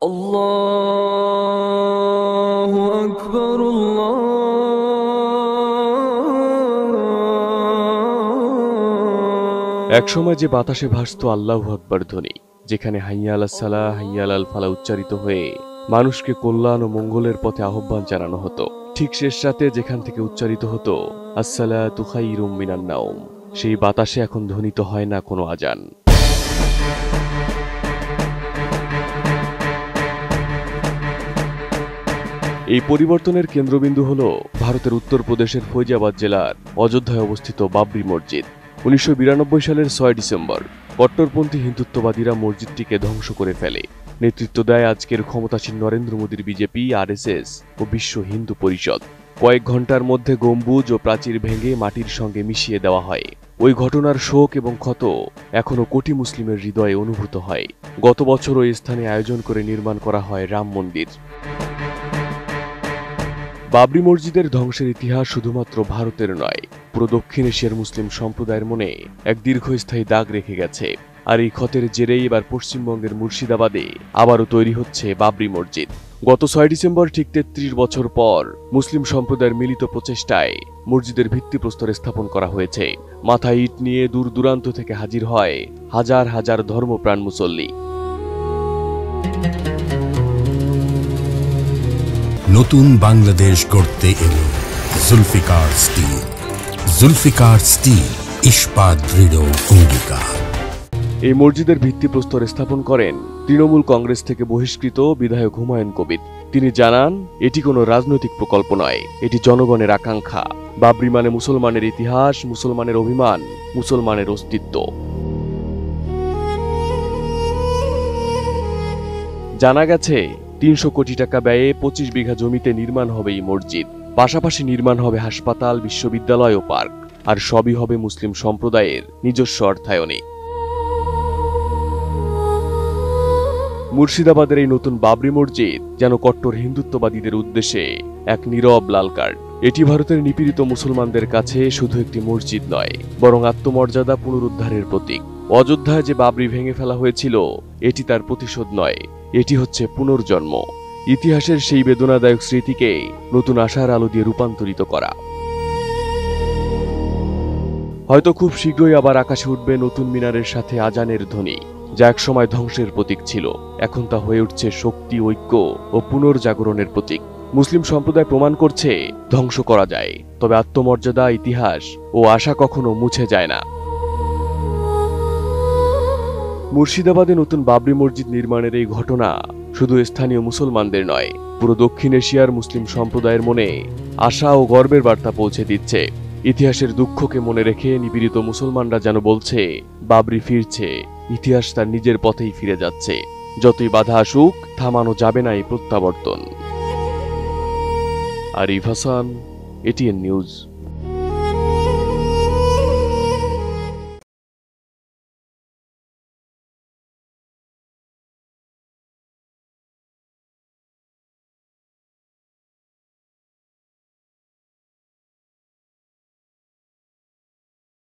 আল্লাহু আকবার একসময় যে বাতাসে ভাসত আল্লাহু আকবার ধ্বনি, যেখানে হাইয়া আলাস সালাহ হাইয়া আলাল ফালাহ উচ্চারিত হয়ে মানুষকে কল্যাণ ও মঙ্গলের পথে আহ্বান জানানো হতো, ঠিক শেষ রাতে যেখান থেকে উচ্চারিত হতো আসসালাতু খায়রুম মিনান নাওম, সেই বাতাসে এখন ধ্বনিত হয় না কোনো আজান। এই পরিবর্তনের কেন্দ্রবিন্দু হল ভারতের উত্তরপ্রদেশের ফৈজাবাদ জেলার অযোধ্যায় অবস্থিত বাবরি মসজিদ। 1992 সালের 6 ডিসেম্বর কট্টরপন্থী হিন্দুত্ববাদীরা মসজিদটিকে ধ্বংস করে ফেলে। নেতৃত্ব দেয় আজকের ক্ষমতাসীন নরেন্দ্র মোদীর বিজেপি, আরএসএস ও বিশ্ব হিন্দু পরিষদ। কয়েক ঘন্টার মধ্যে গম্বুজ ও প্রাচীর ভেঙে মাটির সঙ্গে মিশিয়ে দেওয়া হয়। ওই ঘটনার শোক এবং ক্ষত এখনো কোটি মুসলিমের হৃদয়ে অনুভূত হয়। গত বছর ওই স্থানে আয়োজন করে নির্মাণ করা হয় রাম মন্দির। বাবরি মসজিদের ধ্বংসের ইতিহাস শুধুমাত্র ভারতের নয়, পুরো দক্ষিণ এশিয়ার মুসলিম সম্প্রদায়ের মনে এক দীর্ঘস্থায়ী দাগ রেখে গেছে। আর এই ক্ষতের জেরেই এবার পশ্চিমবঙ্গের মুর্শিদাবাদে আবারও তৈরি হচ্ছে বাবরি মসজিদ। গত 6 ডিসেম্বর ঠিক 33 বছর পর মুসলিম সম্প্রদায়ের মিলিত প্রচেষ্টায় মসজিদের ভিত্তিপ্রস্তর স্থাপন করা হয়েছে। মাথায় ইট নিয়ে দূর দূরান্ত থেকে হাজির হয় হাজার হাজার ধর্মপ্রাণ মুসল্লি। নতুন বাংলাদেশ গড়তে এলো জুলফিকার স্টিল। জুলফিকার স্টিল, ইস্পাত দৃঢ় অঙ্গীকার। এই মসজিদের ভিত্তিপ্রস্তর স্থাপন করেন তৃণমূল কংগ্রেস থেকে বহিষ্কৃত বিধায়ক হুমায়ুন কবির। তিনি জানান, এটি কোনো রাজনৈতিক প্রকল্প নয়, এটি জনগণের আকাঙ্ক্ষা। বাবরি মানে মুসলমানের ইতিহাস, মুসলমানের অভিমান, মুসলমানের অস্তিত্ব। জানা গেছে 300 কোটি টাকা ব্যয়ে 25 বিঘা জমিতে নির্মাণ হবে এই মসজিদ। পাশাপাশি নির্মাণ হবে হাসপাতাল, বিশ্ববিদ্যালয় ও পার্ক। আর সবই হবে মুসলিম সম্প্রদায়ের নিজস্ব অর্থায়নে। মুর্শিদাবাদের এই নতুন বাবরি মসজিদ যেন কট্টর হিন্দুত্ববাদীদের উদ্দেশ্যে এক নীরব লাল কার্ড। এটি ভারতের নিপীড়িত মুসলমানদের কাছে শুধু একটি মসজিদ নয়, বরং আত্মমর্যাদা পুনরুদ্ধারের প্রতীক। অযোধ্যায় যে বাবরি ভেঙে ফেলা হয়েছিল, এটি তার প্রতিশোধ নয়, এটি হচ্ছে পুনর্জন্ম। ইতিহাসের সেই বেদনাদায়ক স্মৃতিকে নতুন আশার আলো দিয়ে রূপান্তরিত করা। হয়তো খুব শীঘ্রই আবার আকাশে উঠবে নতুন মিনারের সাথে আজানের ধ্বনি, যা একসময় ধ্বংসের প্রতীক ছিল, এখন তা হয়ে উঠছে শক্তি, ঐক্য ও পুনর্জাগরণের প্রতীক। মুসলিম সম্প্রদায় প্রমাণ করছে ধ্বংস করা যায়, তবে আত্মমর্যাদা, ইতিহাস ও আশা কখনো মুছে যায় না। মুর্শিদাবাদে নতুন বাবরি মসজিদ নির্মাণের এই ঘটনা শুধু স্থানীয় মুসলমানদের নয়, পুরো দক্ষিণ এশিয়ার মুসলিম সম্প্রদায়ের মনে আশা ও গর্বের বার্তা পৌঁছে দিচ্ছে। ইতিহাসের দুঃখকে মনে রেখে নিপীড়িত মুসলমানরা যেন বলছে, বাবরি ফিরছে, ইতিহাস তার নিজের পথেই ফিরে যাচ্ছে। যতই বাধা আসুক, থামানো যাবে না এই প্রত্যাবর্তন। Arif Hasan, ATN news.